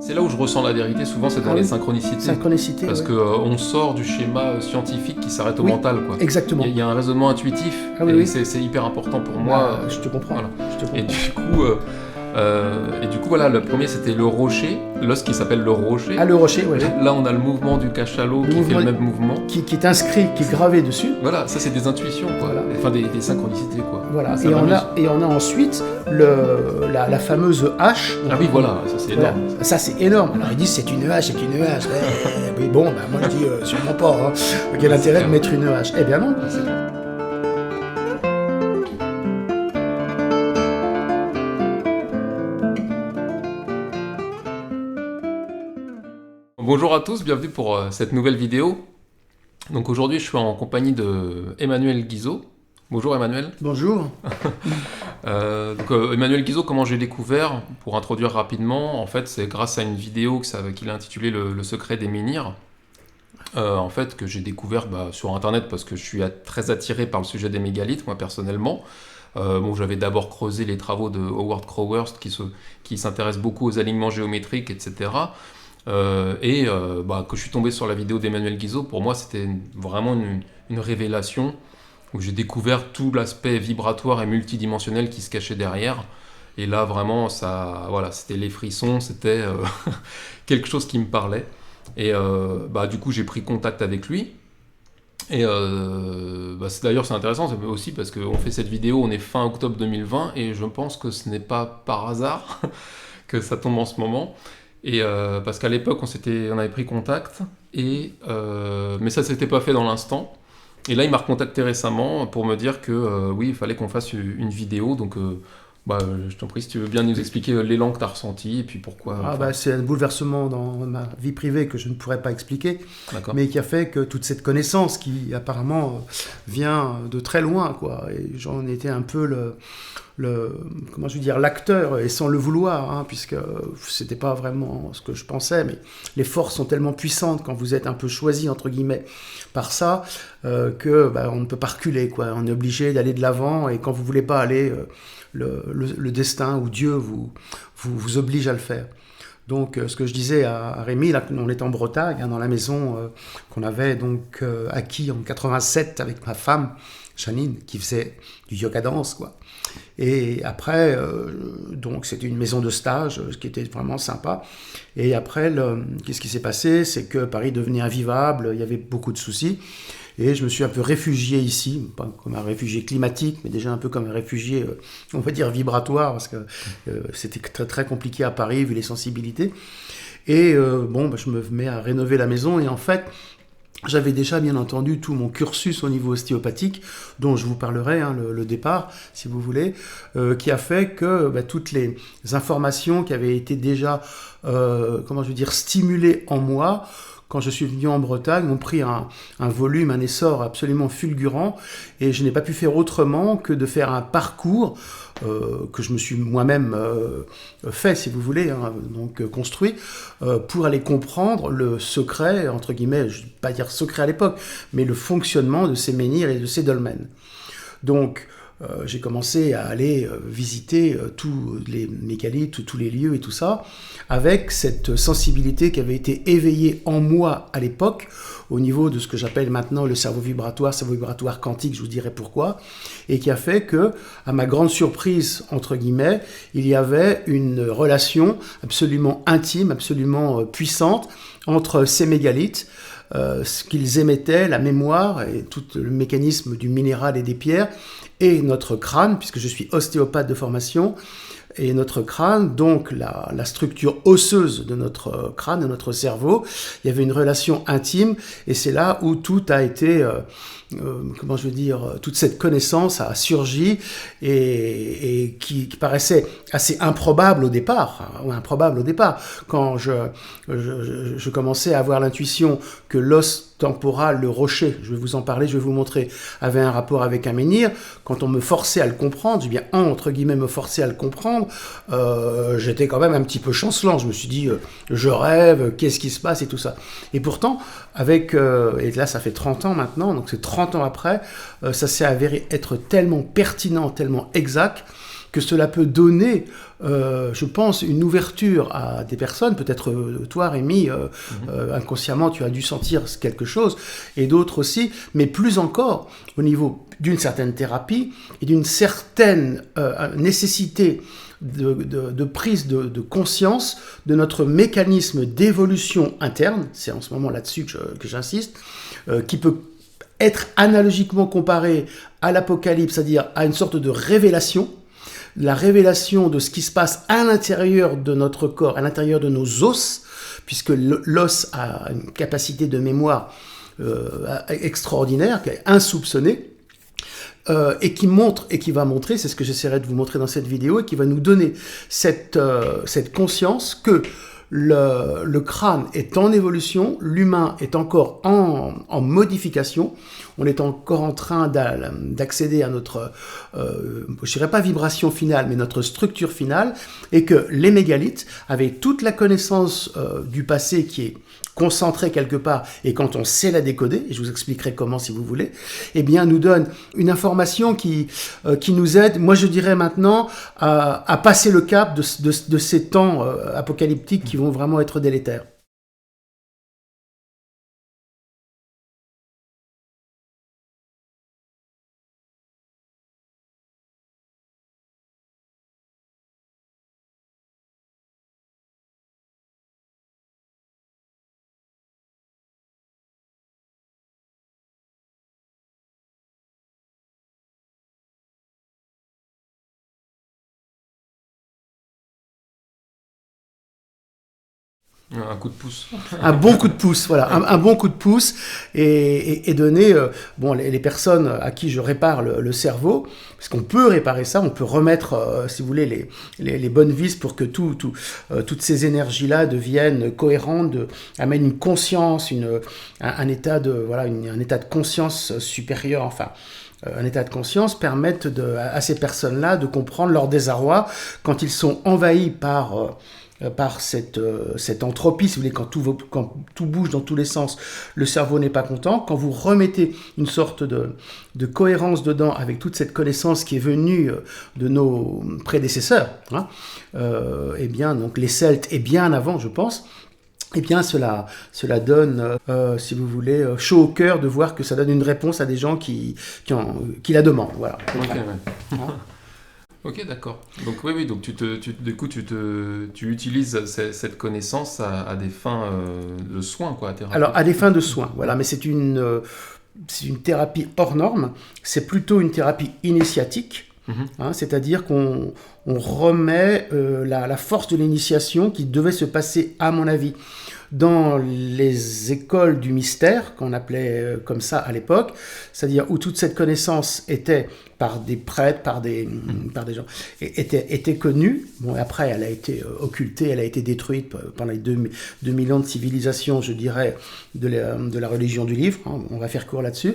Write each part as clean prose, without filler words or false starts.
C'est là où je ressens la vérité, souvent c'est dans les synchronicités. Synchronicité, parce qu'on sort du schéma scientifique qui s'arrête au mental, quoi. Exactement. Il y a un raisonnement intuitif, c'est hyper important pour moi. Je te comprends. Voilà. Je te comprends. Et du coup, voilà, le premier c'était le rocher, l'os qui s'appelle le rocher. Ah, le rocher, ouais. Là, on a le mouvement du cachalot qui fait le même mouvement. Qui est inscrit, qui est gravé dessus. Voilà, ça c'est des intuitions, quoi. Voilà. Enfin, des synchronicités, quoi. Voilà, et on a ensuite la fameuse hache. Ah oui, voilà, ça c'est énorme. Voilà. Ça c'est énorme. Alors ils disent c'est une hache, c'est une hache. Oui, bon, moi je dis sûrement pas. Hein. Quel intérêt de mettre une hache? Eh bien non. Bonjour à tous, bienvenue pour cette nouvelle vidéo. Donc aujourd'hui, je suis en compagnie de Emmanuel Guizot. Bonjour Emmanuel. Bonjour. Emmanuel Guizot, comment j'ai découvert? Pour introduire rapidement, en fait, c'est grâce à une vidéo qu'il a intitulée Le secret des menhirs. En fait, que j'ai découvert sur internet parce que je suis très attiré par le sujet des mégalithes, moi personnellement. J'avais d'abord creusé les travaux de Howard Crowhurst qui s'intéresse beaucoup aux alignements géométriques, etc. Que je suis tombé sur la vidéo d'Emmanuel Guizot, pour moi c'était vraiment une révélation où j'ai découvert tout l'aspect vibratoire et multidimensionnel qui se cachait derrière. Et là vraiment c'était les frissons, c'était quelque chose qui me parlait. Et du coup j'ai pris contact avec lui. Et d'ailleurs c'est intéressant aussi parce qu'on fait cette vidéo, on est fin octobre 2020 et je pense que ce n'est pas par hasard que ça tombe en ce moment. Et parce qu'à l'époque on avait pris contact mais ça s'était pas fait dans l'instant. Et là il m'a recontacté récemment pour me dire que il fallait qu'on fasse une vidéo. Donc je t'en prie, si tu veux bien nous expliquer l'élan que tu as ressenti et puis pourquoi. C'est un bouleversement dans ma vie privée que je ne pourrais pas expliquer, mais qui a fait que toute cette connaissance qui apparemment vient de très loin, quoi. Et j'en étais un peu l'acteur, et sans le vouloir, hein, puisque c'était pas vraiment ce que je pensais, mais les forces sont tellement puissantes quand vous êtes un peu choisi entre guillemets par ça, que on ne peut pas reculer, quoi. On est obligé d'aller de l'avant, et quand vous voulez pas aller, le destin ou Dieu vous oblige à le faire. Donc, ce que je disais à Rémi, là, on est en Bretagne, hein, dans la maison qu'on avait donc acquis en 87 avec ma femme, Janine, qui faisait du yoga dance, quoi. Et après, donc c'était une maison de stage, ce qui était vraiment sympa. Et après, qu'est-ce qui s'est passé? C'est que Paris devenait invivable, il y avait beaucoup de soucis. Et je me suis un peu réfugié ici, pas comme un réfugié climatique, mais déjà un peu comme un réfugié, on va dire, vibratoire, parce que c'était très, très compliqué à Paris, vu les sensibilités. Et je me mets à rénover la maison, et en fait, j'avais déjà bien entendu tout mon cursus au niveau ostéopathique, dont je vous parlerai, hein, le départ, si vous voulez, qui a fait que toutes les informations qui avaient été déjà, stimulées en moi, quand je suis venu en Bretagne, ont pris un volume, un essor absolument fulgurant, et je n'ai pas pu faire autrement que de faire un parcours que je me suis moi-même fait, si vous voulez, hein, donc construit, pour aller comprendre le secret, entre guillemets, je ne vais pas dire secret à l'époque, mais le fonctionnement de ces menhirs et de ces dolmens. Donc, j'ai commencé à aller visiter tous les mégalithes, tous les lieux et tout ça, avec cette sensibilité qui avait été éveillée en moi à l'époque, au niveau de ce que j'appelle maintenant le cerveau vibratoire quantique, je vous dirai pourquoi, et qui a fait que, à ma grande surprise, entre guillemets, il y avait une relation absolument intime, absolument puissante entre ces mégalithes, ce qu'ils émettaient, la mémoire et tout le mécanisme du minéral et des pierres, et notre crâne, puisque je suis ostéopathe de formation, et notre crâne, donc la structure osseuse de notre crâne, de notre cerveau, il y avait une relation intime, et c'est là où tout a été, toute cette connaissance a surgi, et qui paraissait assez improbable au départ, quand je commençais à avoir l'intuition que l'os temporal, le rocher, je vais vous en parler, je vais vous montrer, avait un rapport avec un menhir. Quand on me forçait à le comprendre, je dis bien entre guillemets me forçait à le comprendre, j'étais quand même un petit peu chancelant. Je me suis dit, je rêve, qu'est-ce qui se passe et tout ça. Et pourtant, et là ça fait 30 ans maintenant, donc c'est 30 ans après, ça s'est avéré être tellement pertinent, tellement exact, que cela peut donner, je pense, une ouverture à des personnes. Peut-être toi, Rémi, inconsciemment, tu as dû sentir quelque chose, et d'autres aussi, mais plus encore au niveau d'une certaine thérapie et d'une certaine nécessité de prise de conscience de notre mécanisme d'évolution interne. C'est en ce moment là-dessus que j'insiste, qui peut être analogiquement comparé à l'Apocalypse, c'est-à-dire à une sorte de révélation, la révélation de ce qui se passe à l'intérieur de notre corps, à l'intérieur de nos os, puisque l'os a une capacité de mémoire extraordinaire, insoupçonnée, et qui va montrer, c'est ce que j'essaierai de vous montrer dans cette vidéo, et qui va nous donner cette conscience que le crâne est en évolution, l'humain est encore en modification, on est encore en train d'accéder à notre, je dirais pas vibration finale, mais notre structure finale, et que les mégalithes, avec toute la connaissance du passé qui est concentrée quelque part, et quand on sait la décoder, et je vous expliquerai comment si vous voulez, eh bien nous donne une information qui nous aide, moi je dirais maintenant, à passer le cap de ces temps apocalyptiques qui vont vraiment être délétères. Un coup de pouce. Un bon coup de pouce, voilà, un bon coup de pouce, et donner, les personnes à qui je répare le cerveau, parce qu'on peut réparer ça, on peut remettre, si vous voulez, les bonnes vis pour que toutes ces énergies-là deviennent cohérentes, amènent une conscience, un état de conscience supérieur, enfin. Un état de conscience permettent à ces personnes-là de comprendre leur désarroi quand ils sont envahis par cette entropie, si vous voulez, quand tout bouge dans tous les sens, le cerveau n'est pas content. Quand vous remettez une sorte de cohérence dedans avec toute cette connaissance qui est venue de nos prédécesseurs, eh bien, donc les Celtes et bien avant, je pense, eh bien, cela donne, si vous voulez, chaud au cœur de voir que ça donne une réponse à des gens qui la demandent. Voilà. Okay, ouais. Ok, d'accord. Donc oui, donc tu utilises cette connaissance à des fins de soins, quoi, thérapie. Alors, à des fins de soins, voilà, mais c'est une thérapie hors norme, c'est plutôt une thérapie initiatique, c'est-à-dire qu'on remet la force de l'initiation qui devait se passer, à mon avis, dans les écoles du mystère, qu'on appelait comme ça à l'époque, c'est-à-dire où toute cette connaissance était par des prêtres, par des gens, était connue. Bon, après, elle a été occultée, elle a été détruite pendant les 2000 ans de civilisation, je dirais, de la religion du livre. On va faire court là-dessus.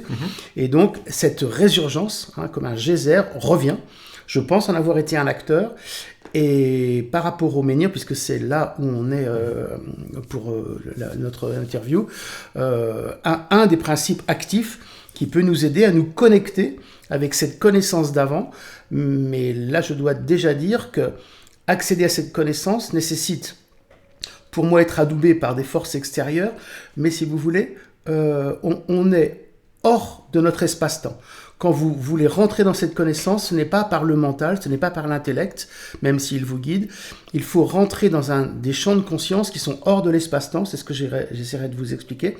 Et donc, cette résurgence, comme un geyser, revient. Je pense en avoir été un acteur. Et par rapport au menhir, puisque c'est là où on est pour notre interview, un des principes actifs qui peut nous aider à nous connecter avec cette connaissance d'avant. Mais là, je dois déjà dire que accéder à cette connaissance nécessite, pour moi, être adoubé par des forces extérieures. Mais si vous voulez, on est hors de notre espace-temps. Quand vous voulez rentrer dans cette connaissance, ce n'est pas par le mental, ce n'est pas par l'intellect, même s'il vous guide. Il faut rentrer dans des champs de conscience qui sont hors de l'espace-temps, c'est ce que j'essaierai de vous expliquer,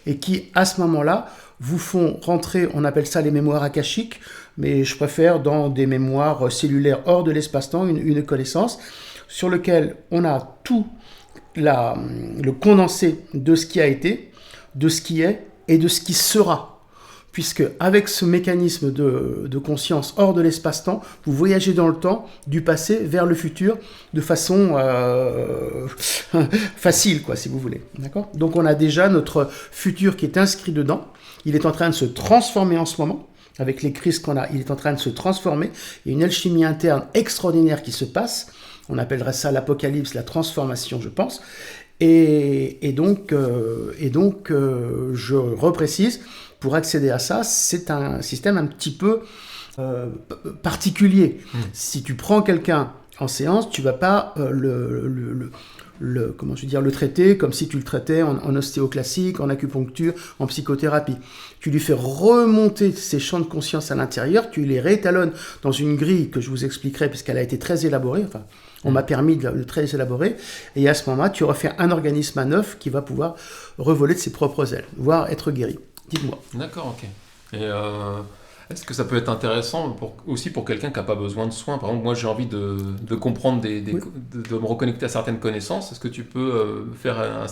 et qui, à ce moment-là, vous font rentrer, on appelle ça les mémoires akashiques, mais je préfère dans des mémoires cellulaires hors de l'espace-temps, une connaissance sur laquelle on a tout le condensé de ce qui a été, de ce qui est et de ce qui sera. Puisque avec ce mécanisme de conscience hors de l'espace-temps, vous voyagez dans le temps, du passé vers le futur, de façon facile, quoi, si vous voulez. D'accord ? Donc on a déjà notre futur qui est inscrit dedans. Il est en train de se transformer en ce moment. Avec les crises qu'on a, il est en train de se transformer. Il y a une alchimie interne extraordinaire qui se passe. On appellerait ça l'apocalypse, la transformation, je pense. Et donc, je reprécise, pour accéder à ça, c'est un système un petit peu particulier. Si tu prends quelqu'un en séance, tu vas pas comment je veux dire, le traiter comme si tu le traitais en ostéo classique, en acupuncture, en psychothérapie. Tu lui fais remonter ses champs de conscience à l'intérieur, tu les réétalonnes dans une grille que je vous expliquerai puisqu'elle a été très élaborée, enfin, on m'a permis de très élaborer, et à ce moment-là, tu refais un organisme à neuf qui va pouvoir revoler de ses propres ailes, voire être guéri. Dites-moi. D'accord, ok. Et est-ce que ça peut être intéressant aussi pour quelqu'un qui n'a pas besoin de soins? Par exemple, moi j'ai envie de comprendre, Oui. de me reconnecter à certaines connaissances. Est-ce que tu peux faire une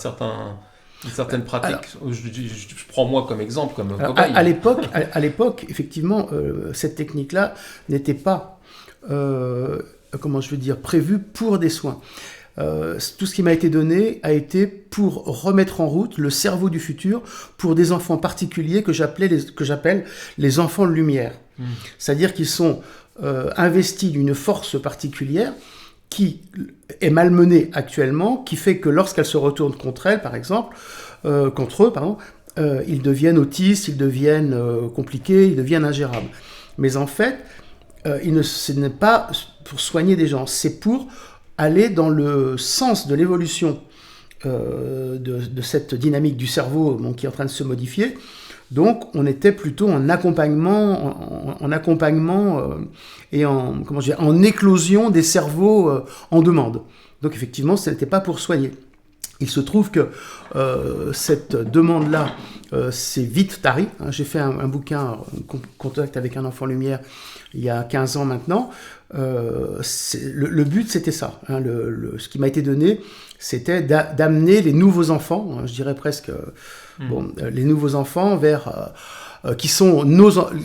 certaine pratique? Alors, je prends moi comme exemple, comme alors, cobaye. à l'époque, effectivement, cette technique-là n'était pas, comment je veux dire, prévue pour des soins. Tout ce qui m'a été donné a été pour remettre en route le cerveau du futur pour des enfants particuliers que j'appelle les enfants de lumière. C'est-à-dire qu'ils sont investis d'une force particulière qui est malmenée actuellement, qui fait que lorsqu'elle se retourne contre eux, pardon, ils deviennent autistes, ils deviennent compliqués, ils deviennent ingérables. Mais en fait, ce n'est pas pour soigner des gens, c'est pour aller dans le sens de l'évolution de cette dynamique du cerveau qui est en train de se modifier. Donc, on était plutôt en accompagnement, et en éclosion des cerveaux en demande. Donc, effectivement, ce n'était pas pour soigner. Il se trouve que cette demande-là s'est vite tarie. J'ai fait un bouquin, Contact avec un enfant lumière, il y a 15 ans maintenant. Le but, c'était ça. Ce qui m'a été donné, c'était d'amener les nouveaux enfants, je dirais presque, les nouveaux enfants vers... qui sont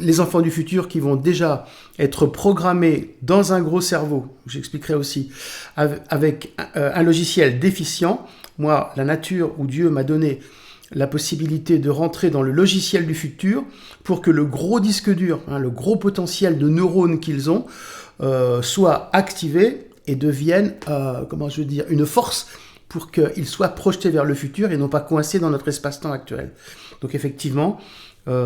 les enfants du futur qui vont déjà être programmés dans un gros cerveau, j'expliquerai aussi, avec un logiciel déficient. Moi, la nature ou Dieu m'a donné la possibilité de rentrer dans le logiciel du futur pour que le gros disque dur, le gros potentiel de neurones qu'ils ont, soit activé et devienne, une force pour qu'ils soient projetés vers le futur et non pas coincés dans notre espace-temps actuel. Donc effectivement,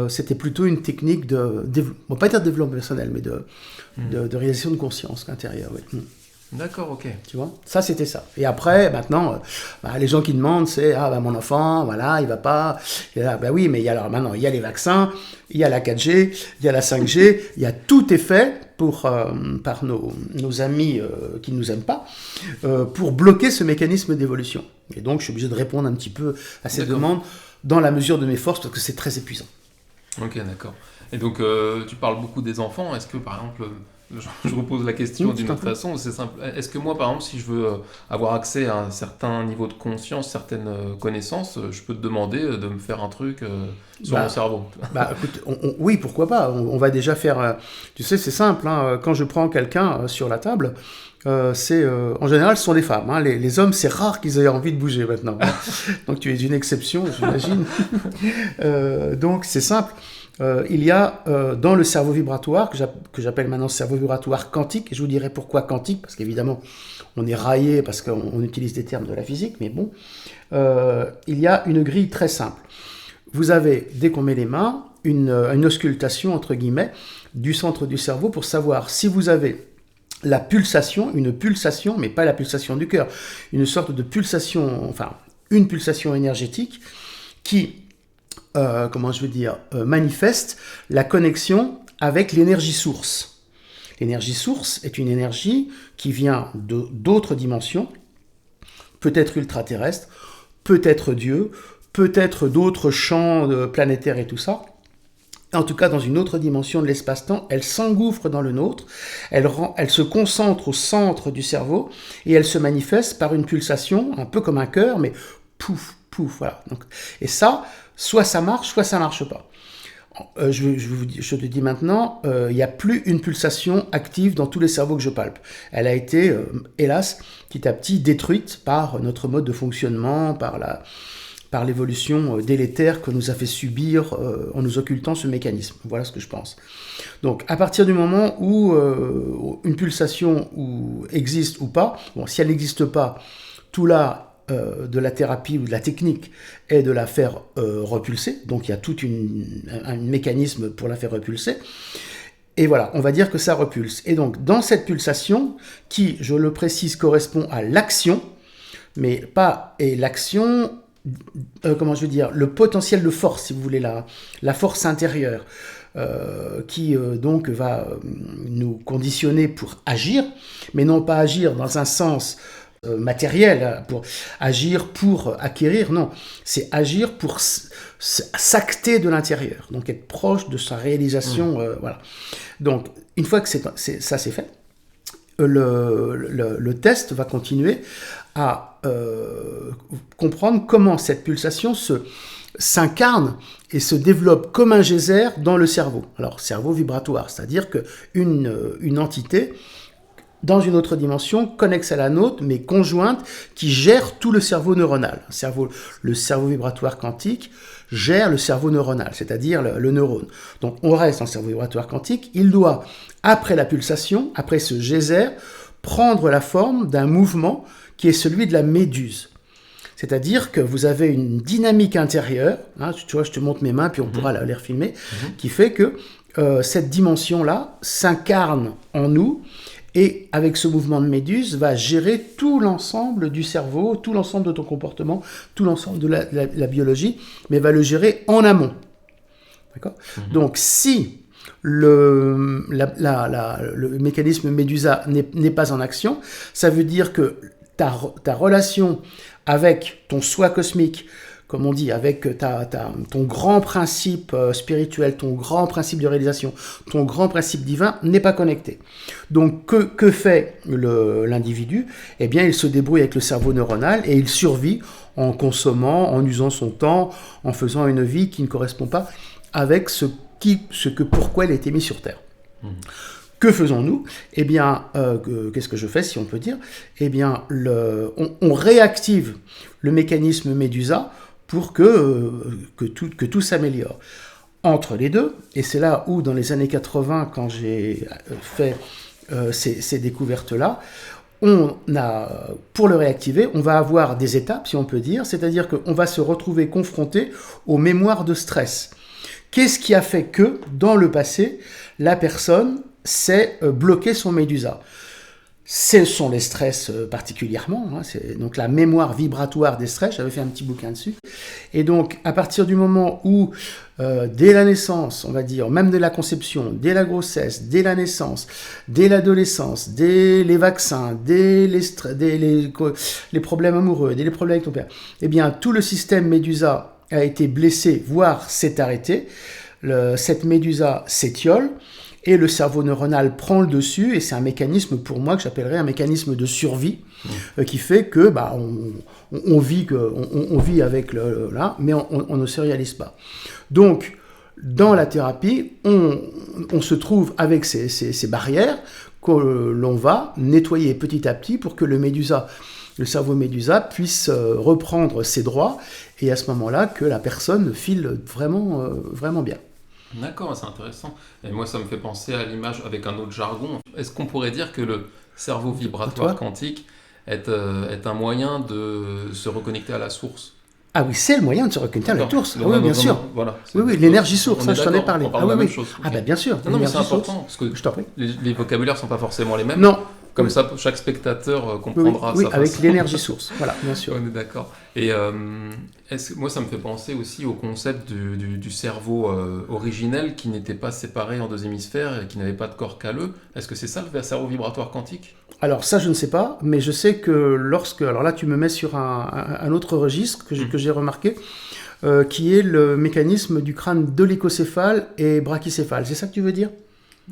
c'était plutôt une technique pas dire de développement personnel, mais de réalisation de conscience intérieure. Oui. D'accord, ok. Tu vois, ça c'était ça. Et après, maintenant, les gens qui demandent, c'est mon enfant, voilà, il va pas. Oui, mais maintenant, il y a les vaccins, il y a la 4G, il y a la 5G, tout est fait par nos amis qui ne nous aiment pas, pour bloquer ce mécanisme d'évolution. Et donc, je suis obligé de répondre un petit peu à ces demandes dans la mesure de mes forces, parce que c'est très épuisant. Ok, d'accord. Et donc, tu parles beaucoup des enfants. Est-ce que, par exemple, je repose la question d'une autre façon, c'est simple. Est-ce que moi, par exemple, si je veux avoir accès à un certain niveau de conscience, certaines connaissances, je peux te demander de me faire un truc sur mon cerveau? Écoute, oui, pourquoi pas. On va déjà faire... tu sais, c'est simple. Quand je prends quelqu'un sur la table, en général, ce sont des femmes. Les hommes, c'est rare qu'ils aient envie de bouger maintenant. Donc, tu es une exception, j'imagine. Donc, c'est simple. Il y a dans le cerveau vibratoire, que j'appelle maintenant cerveau vibratoire quantique, et je vous dirai pourquoi quantique, parce qu'évidemment, on est raillé parce qu'on utilise des termes de la physique, mais bon, il y a une grille très simple. Vous avez, dès qu'on met les mains, une auscultation, entre guillemets, du centre du cerveau pour savoir si vous avez une pulsation, mais pas la pulsation du cœur, une sorte de pulsation, une pulsation énergétique qui... manifeste la connexion avec l'énergie source. L'énergie source est une énergie qui vient d'autres dimensions, peut-être ultra-terrestres, peut-être Dieu, peut-être d'autres champs planétaires et tout ça. En tout cas, dans une autre dimension de l'espace-temps, elle s'engouffre dans le nôtre, elle se concentre au centre du cerveau et elle se manifeste par une pulsation, un peu comme un cœur, mais pouf, pouf, voilà. Donc, et ça, soit ça marche pas. Je te dis maintenant, il n'y a plus une pulsation active dans tous les cerveaux que je palpe. Elle a été, hélas, petit à petit détruite par notre mode de fonctionnement, par l'évolution délétère que nous a fait subir en nous occultant ce mécanisme. Voilà ce que je pense. Donc, à partir du moment où une pulsation existe ou pas, si elle n'existe pas, tout l'art de la thérapie ou de la technique est de la faire repulser. Donc, il y a tout un mécanisme pour la faire repulser. Et voilà, on va dire que ça repulse. Et donc, dans cette pulsation, qui, je le précise, correspond à l'action, mais pas, et l'action, comment je veux dire, le potentiel de force, si vous voulez, la force intérieure, qui donc va nous conditionner pour agir, mais non pas agir dans un sens matériel, pour agir pour acquérir, non, c'est agir pour s'acter de l'intérieur, donc être proche de sa réalisation, voilà. Donc, une fois que ça c'est fait, le test va continuer à comprendre comment cette pulsation s'incarne et se développe comme un geyser dans le cerveau. Alors, cerveau vibratoire, c'est-à-dire qu'une entité dans une autre dimension, connexe à la nôtre, mais conjointe, qui gère tout le cerveau neuronal. Le cerveau vibratoire quantique gère le cerveau neuronal, c'est-à-dire le neurone. Donc on reste dans le cerveau vibratoire quantique, il doit, après la pulsation, après ce geyser, prendre la forme d'un mouvement qui est celui de la méduse. C'est-à-dire que vous avez une dynamique intérieure, hein, tu vois, je te montre mes mains, puis on pourra les refilmer, qui fait que cette dimension-là s'incarne en nous, et avec ce mouvement de méduse, va gérer tout l'ensemble du cerveau, tout l'ensemble de ton comportement, tout l'ensemble de la biologie, mais va le gérer en amont. D'accord ? Donc, si le mécanisme Médusa n'est pas en action, ça veut dire que ta relation avec ton soi cosmique, comme on dit, avec ton grand principe spirituel, ton grand principe de réalisation, ton grand principe divin, n'est pas connecté. Donc, que fait l'individu ? Eh bien, il se débrouille avec le cerveau neuronal et il survit en consommant, en usant son temps, en faisant une vie qui ne correspond pas avec pourquoi il a été mis sur Terre. Que faisons-nous ? Eh bien, qu'est-ce que je fais, si on peut dire ? Eh bien, on réactive le mécanisme Médusa pour que tout s'améliore. Entre les deux, et c'est là où, dans les années 80, quand j'ai fait ces découvertes-là, pour le réactiver, on va avoir des étapes, si on peut dire, c'est-à-dire qu'on va se retrouver confronté aux mémoires de stress. Qu'est-ce qui a fait que, dans le passé, la personne s'est bloquée son Médusa ? Ce sont les stress particulièrement, hein, c'est donc la mémoire vibratoire des stress, j'avais fait un petit bouquin dessus. Et donc, à partir du moment où, dès la naissance, on va dire, même dès la conception, dès la grossesse, dès la naissance, dès l'adolescence, dès les vaccins, dès les problèmes amoureux, dès les problèmes avec ton père, eh bien, tout le système Médusa a été blessé, voire s'est arrêté. Cette Médusa s'étiole. Et le cerveau neuronal prend le dessus, et c'est un mécanisme, pour moi, que j'appellerais un mécanisme de survie, qui fait que on vit avec là, mais on ne se réalise pas. Donc, dans la thérapie, on se trouve avec ces barrières que l'on va nettoyer petit à petit pour que le cerveau Médusa puisse reprendre ses droits, et à ce moment-là, que la personne file vraiment, vraiment bien. D'accord, c'est intéressant. Et moi, ça me fait penser à l'image avec un autre jargon. Est-ce qu'on pourrait dire que le cerveau vibratoire quantique est un moyen de se reconnecter à la source ? Ah oui, c'est le moyen de se reconnecter à la source. Ah oui, bien sûr. Voilà, oui, l'énergie source, ça, je t'en ai parlé. On parle de la même chose. Ah ben bien sûr. Non, mais c'est important, parce que je t'en prie. Les vocabulaires ne sont pas forcément les mêmes. Non. Comme ça, chaque spectateur comprendra oui, ça. avec l'énergie source. Voilà, bien sûr. On est d'accord. Et moi, ça me fait penser aussi au concept du cerveau originel qui n'était pas séparé en deux hémisphères et qui n'avait pas de corps calleux. Est-ce que c'est ça le cerveau vibratoire quantique ? Alors ça, je ne sais pas, mais je sais que alors là, tu me mets sur un autre registre que j'ai remarqué, qui est le mécanisme du crâne dolichocéphale et brachycéphale. C'est ça que tu veux dire ?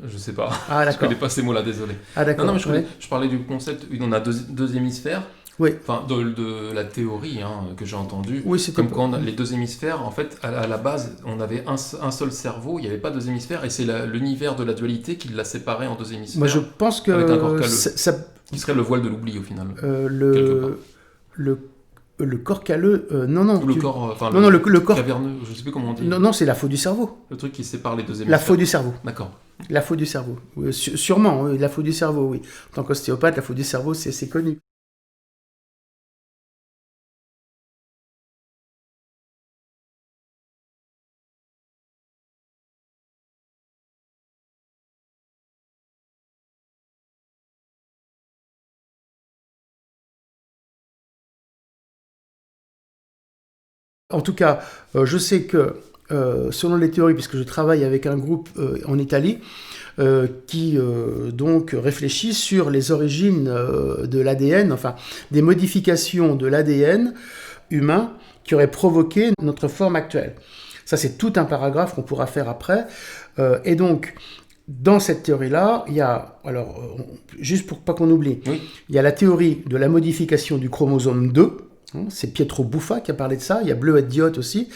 Je sais pas. Ah, d'accord. Je connais pas ces mots-là, désolé. Ah, d'accord. Non, mais je parlais du concept où on a deux hémisphères. Oui. Enfin, de la théorie que j'ai entendue. Oui, c'était comme quand les deux hémisphères, en fait, à la base, on avait un seul cerveau, il n'y avait pas deux hémisphères, et c'est l'univers de la dualité qui l'a séparé en deux hémisphères. Moi, je pense que avec un corps calleux, qui serait le voile de l'oubli au final. Le corps calleux, non. Ou le corps, le corps caverneux, je sais plus comment on dit. Non, c'est la faute du cerveau. Le truc qui sépare les deux hémisphères. La faute du cerveau. D'accord. La faute du cerveau. Sûrement, oui, la faute du cerveau, oui. En tant qu'ostéopathe, la faute du cerveau, c'est connu. En tout cas, je sais que, selon les théories, puisque je travaille avec un groupe en Italie, qui donc réfléchit sur les origines de l'ADN, enfin des modifications de l'ADN humain qui auraient provoqué notre forme actuelle. Ça, c'est tout un paragraphe qu'on pourra faire après. Et donc, dans cette théorie-là, il y a, alors, juste pour pas qu'on oublie, Oui. il y a la théorie de la modification du chromosome 2, c'est Pietro Buffa qui a parlé de ça, il y a Bleuette Diott aussi,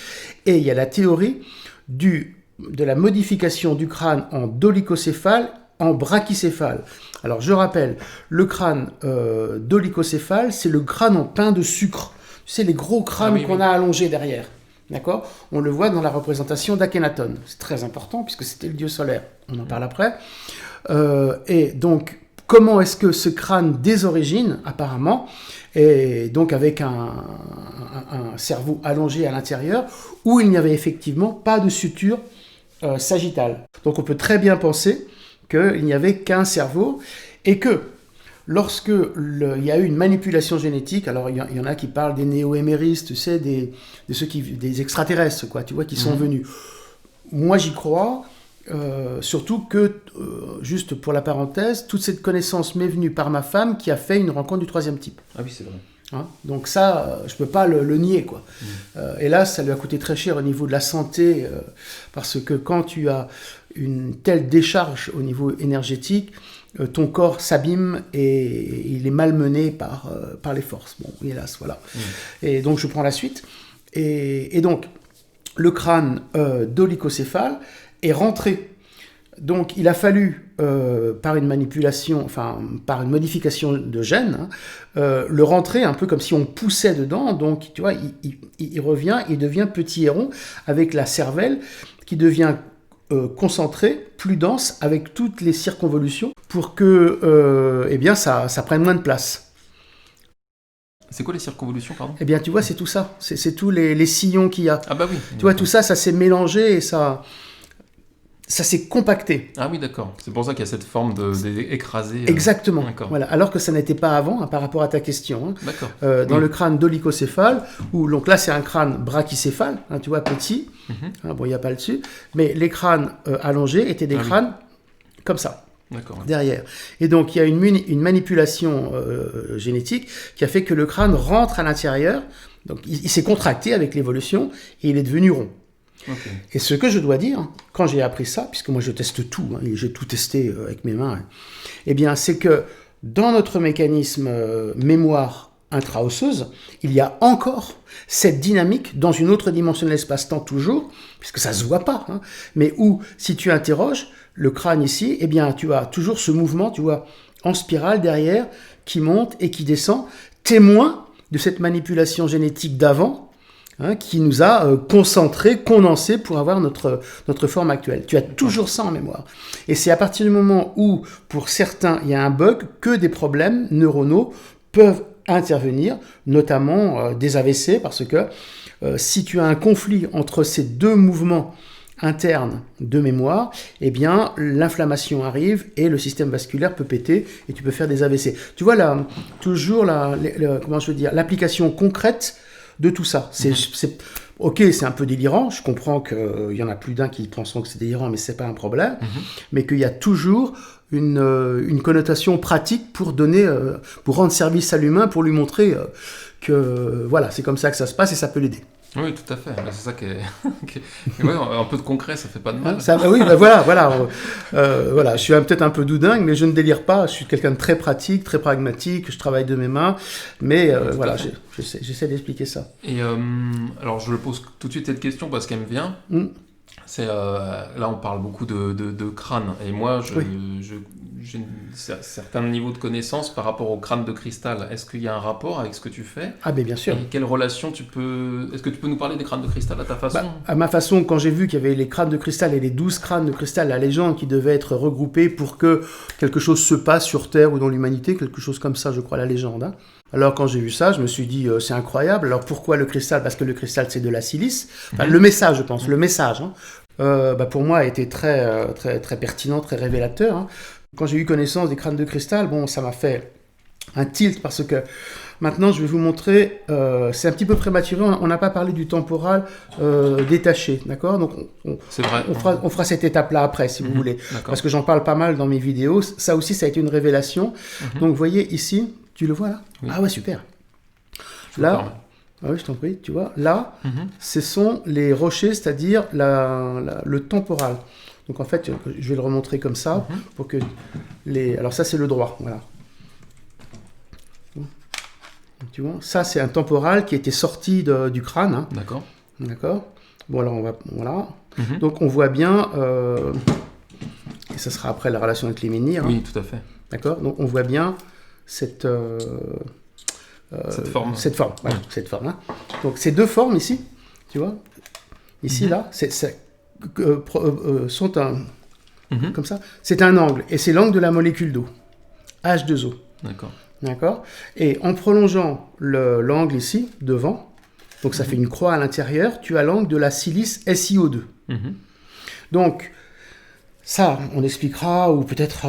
et il y a la théorie de la modification du crâne en dolichocéphale, en brachycéphale. Alors je rappelle, le crâne dolichocéphale, c'est le crâne en pain de sucre. C'est les gros crânes qu'on a allongés derrière. D'accord ? On le voit dans la représentation d'Akhenaton. C'est très important puisque c'était le dieu solaire. On en parle après. Et donc, comment est-ce que ce crâne des origines, apparemment, et donc avec un cerveau allongé à l'intérieur, où il n'y avait effectivement pas de suture sagittale. Donc on peut très bien penser qu'il n'y avait qu'un cerveau et que lorsque il y a eu une manipulation génétique, alors il y en a qui parlent des néo-éméristes, tu sais, des extraterrestres, quoi, tu vois, qui sont venus. Moi j'y crois, surtout que, juste pour la parenthèse, toute cette connaissance m'est venue par ma femme qui a fait une rencontre du troisième type. Ah oui, c'est vrai. Hein, donc ça, je peux pas le nier, quoi. Hélas, ça lui a coûté très cher au niveau de la santé, parce que quand tu as une telle décharge au niveau énergétique, ton corps s'abîme et il est malmené par les forces. Bon, hélas, voilà. Et donc je prends la suite. Et donc, le crâne dolichocéphale est rentré. Donc il a fallu, par une manipulation, enfin par une modification de gènes, le rentrer un peu comme si on poussait dedans. Donc tu vois, il revient, il devient petit héron avec la cervelle qui devient concentrée, plus dense, avec toutes les circonvolutions pour que eh bien, ça prenne moins de place. C'est quoi les circonvolutions, pardon ? Eh bien tu vois, c'est tout ça. C'est tous les sillons qu'il y a. Ah bah oui. Tu vois, tout ça, ça s'est mélangé et ça s'est compacté. Ah oui, d'accord. C'est pour ça qu'il y a cette forme d'écrasé. Exactement. D'accord. Voilà. Alors que ça n'était pas avant, hein, par rapport à ta question. Hein. D'accord. Dans le crâne dolichocéphale, où donc là c'est un crâne brachycéphale, hein, tu vois, petit. Hein, bon, il n'y a pas le dessus. Mais les crânes allongés étaient des crânes comme ça. D'accord. Derrière. Et donc il y a une manipulation génétique qui a fait que le crâne rentre à l'intérieur. Donc il s'est contracté avec l'évolution et il est devenu rond. Okay. Et ce que je dois dire, quand j'ai appris ça, puisque moi je teste tout, hein, et j'ai tout testé avec mes mains, eh bien c'est que dans notre mécanisme mémoire intra-osseuse, il y a encore cette dynamique dans une autre dimension de l'espace-temps toujours, puisque ça se voit pas, hein, mais où si tu interroges le crâne ici, eh bien tu as toujours ce mouvement, tu vois, en spirale derrière, qui monte et qui descend, témoin de cette manipulation génétique d'avant, hein, qui nous a concentrés, condensés pour avoir notre forme actuelle. Tu as toujours ça en mémoire. Et c'est à partir du moment où, pour certains, il y a un bug, que des problèmes neuronaux peuvent intervenir, notamment des AVC, parce que si tu as un conflit entre ces deux mouvements internes de mémoire, eh bien, l'inflammation arrive et le système vasculaire peut péter et tu peux faire des AVC. Tu vois, toujours comment je veux dire, l'application concrète de tout ça. Ok, c'est un peu délirant. Je comprends qu'il y en a plus d'un qui penseront que c'est délirant, mais c'est pas un problème. Mais qu'il y a toujours une connotation pratique pour rendre service à l'humain, pour lui montrer que voilà, c'est comme ça que ça se passe et ça peut l'aider. Oui, tout à fait. C'est ça qui est... ouais, un peu de concret, ça fait pas de mal. Oui, ben voilà. Voilà. Je suis peut-être un peu doudingue, mais je ne délire pas. Je suis quelqu'un de très pratique, très pragmatique. Je travaille de mes mains. Mais voilà, j'essaie d'expliquer ça. Et alors, je le pose tout de suite cette question parce qu'elle me vient. C'est, là, on parle beaucoup de crâne. Et moi, j'ai un certain niveau de connaissance par rapport au crâne de cristal. Est-ce qu'il y a un rapport avec ce que tu fais ? Ah, bien sûr. Et quelle relation est-ce que tu peux nous parler des crânes de cristal à ta façon ? À ma façon, quand j'ai vu qu'il y avait les crânes de cristal et les 12 crânes de cristal, la légende qui devait être regroupée pour que quelque chose se passe sur Terre ou dans l'humanité, quelque chose comme ça, je crois, la légende. Hein. Alors, quand j'ai vu ça, je me suis dit, c'est incroyable. Alors, pourquoi le cristal ? Parce que le cristal, c'est de la silice. Enfin, le message, je pense, le message, hein. Pour moi, a été très, très, très pertinent, très révélateur. Hein. Quand j'ai eu connaissance des crânes de cristal, bon, ça m'a fait un tilt, parce que maintenant je vais vous montrer, c'est un petit peu prématuré, on n'a pas parlé du temporal détaché, d'accord? Donc C'est vrai. on fera cette étape-là après, si vous voulez, parce que j'en parle pas mal dans mes vidéos. Ça aussi, ça a été une révélation. Donc vous voyez ici, tu le vois là? Oui. Ah ouais, super. Là, ah oui, je t'en prie, tu vois, là, ce sont les rochers, c'est-à-dire le temporal. Donc en fait, je vais le remontrer comme ça, pour que les... Alors ça, c'est le droit, voilà. Tu vois, ça, c'est un temporal qui était sorti du crâne. Hein. D'accord. D'accord. Bon, alors, on va... Voilà. Donc on voit bien... et ça sera après la relation avec les menhirs. Oui, tout à fait. D'accord. Donc on voit bien cette forme. Cette forme, voilà, cette forme. Hein. Donc ces deux formes ici, tu vois, ici, là, sont un... Comme ça. C'est un angle, et c'est l'angle de la molécule d'eau, H2O. D'accord. D'accord. Et en prolongeant l'angle ici, devant, donc ça fait une croix à l'intérieur, tu as l'angle de la silice SiO2. Donc, ça, on expliquera, ou peut-être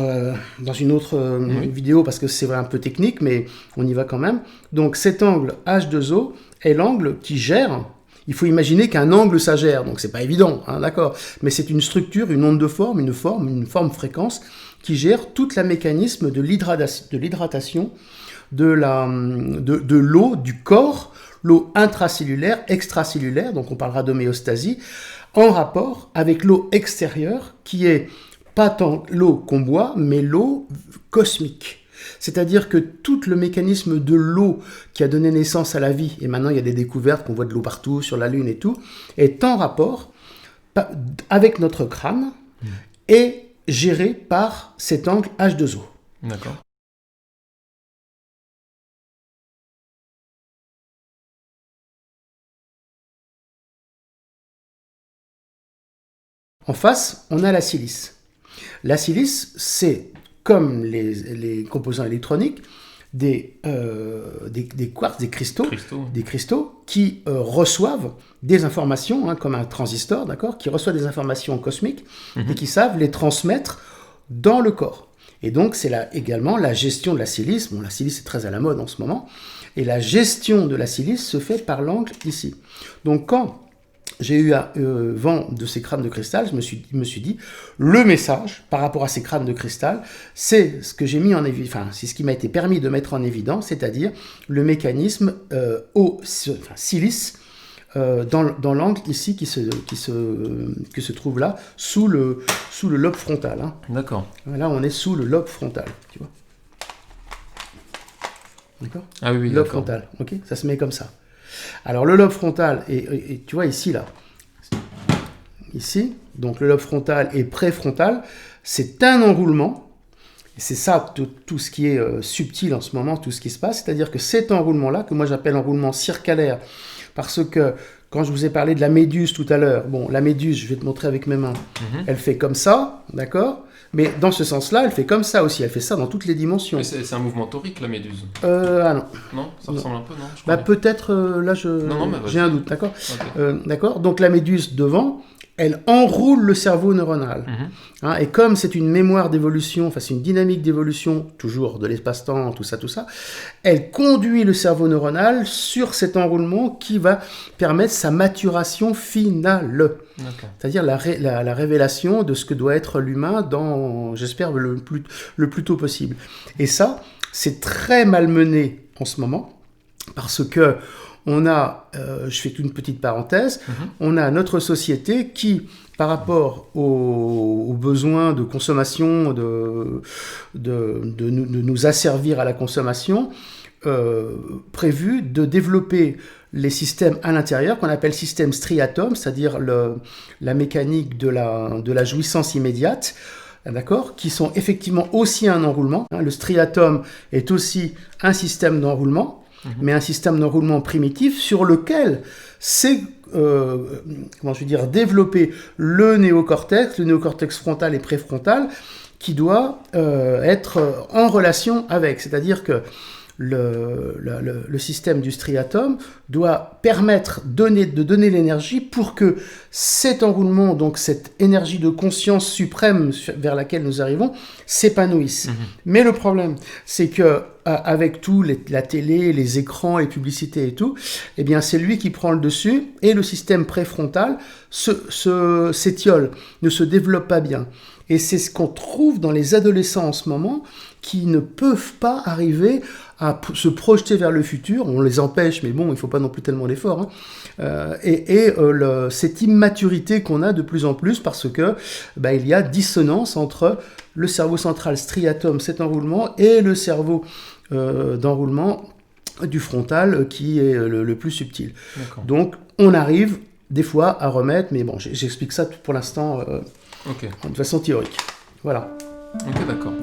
dans une autre vidéo, parce que c'est un peu technique, mais on y va quand même. Donc cet angle H2O est l'angle qui gère. Il faut imaginer qu'un angle, ça gère, donc c'est pas évident, hein, d'accord. Mais c'est une structure, une onde de forme, une forme-fréquence, qui gère tout le mécanisme de l'hydratation de l'eau du corps, l'eau intracellulaire, extracellulaire, donc on parlera d'homéostasie, en rapport avec l'eau extérieure, qui est pas tant l'eau qu'on boit, mais l'eau cosmique. C'est-à-dire que tout le mécanisme de l'eau qui a donné naissance à la vie, et maintenant il y a des découvertes qu'on voit de l'eau partout, sur la Lune et tout, est en rapport avec notre crâne et géré par cet angle H2O. D'accord. En face, on a la silice. La silice, c'est, comme les composants électroniques, des quartz, des cristaux qui reçoivent des informations, hein, comme un transistor, d'accord, qui reçoit des informations cosmiques et qui savent les transmettre dans le corps. Et donc, c'est également la gestion de la silice. Bon, la silice est très à la mode en ce moment. Et la gestion de la silice se fait par l'angle ici. Donc, quand j'ai eu vent de ces crânes de cristal, je me suis dit, le message par rapport à ces crânes de cristal, c'est ce que j'ai mis en évidence, enfin, c'est ce qui m'a été permis de mettre en évidence, c'est-à-dire le mécanisme silice dans l'angle ici qui se trouve là, sous le lobe frontal. Hein. D'accord. Là, on est sous le lobe frontal, tu vois. D'accord. Ah oui, lobe frontal, ok. Ça se met comme ça. Alors le lobe frontal, et tu vois ici, là, ici, donc le lobe frontal et préfrontal, c'est un enroulement, et c'est ça tout ce qui est subtil en ce moment, tout ce qui se passe, c'est-à-dire que cet enroulement-là, que moi j'appelle enroulement circulaire, parce que quand je vous ai parlé de la méduse tout à l'heure, bon, la méduse, je vais te montrer avec mes mains, elle fait comme ça, d'accord ? Mais dans ce sens-là, elle fait comme ça aussi. Elle fait ça dans toutes les dimensions. Mais c'est un mouvement torique, la méduse. Ah non. Non, ça ressemble un peu, non Bah peut-être, là, j'ai un doute, d'accord. Okay. D'accord. Donc la méduse devant, elle enroule le cerveau neuronal. Hein, et comme c'est une mémoire d'évolution, enfin c'est une dynamique d'évolution, toujours de l'espace-temps, tout ça, elle conduit le cerveau neuronal sur cet enroulement qui va permettre sa maturation finale. C'est-à-dire la révélation de ce que doit être l'humain dans, j'espère, le plus tôt possible. Et ça, c'est très malmené en ce moment, parce que on a, je fais une petite parenthèse, on a notre société qui, par rapport aux besoins de consommation, de nous asservir à la consommation, prévu de développer les systèmes à l'intérieur qu'on appelle système striatum, c'est-à-dire la mécanique de la jouissance immédiate, d'accord, qui sont effectivement aussi un enroulement. Le striatum est aussi un système d'enroulement, mais un système d'enroulement primitif sur lequel c'est développer le néocortex frontal et préfrontal qui doit être en relation avec. C'est-à-dire que le système du striatum doit permettre de donner l'énergie pour que cet enroulement, donc cette énergie de conscience suprême vers laquelle nous arrivons, s'épanouisse. Mais le problème, c'est que avec tout, la télé, les écrans, les publicités et tout, eh bien c'est lui qui prend le dessus et le système préfrontal s'étiole, ne se développe pas bien. Et c'est ce qu'on trouve dans les adolescents en ce moment, qui ne peuvent pas arriver à se projeter vers le futur. On les empêche, mais bon, il ne faut pas non plus tellement d'efforts. Cette immaturité qu'on a de plus en plus, parce que il y a dissonance entre le cerveau central striatum, cet enroulement, et le cerveau d'enroulement du frontal, qui est le plus subtil. D'accord. Donc, on arrive des fois à remettre, mais bon, j'explique ça pour l'instant de façon théorique. Voilà. Ok, d'accord.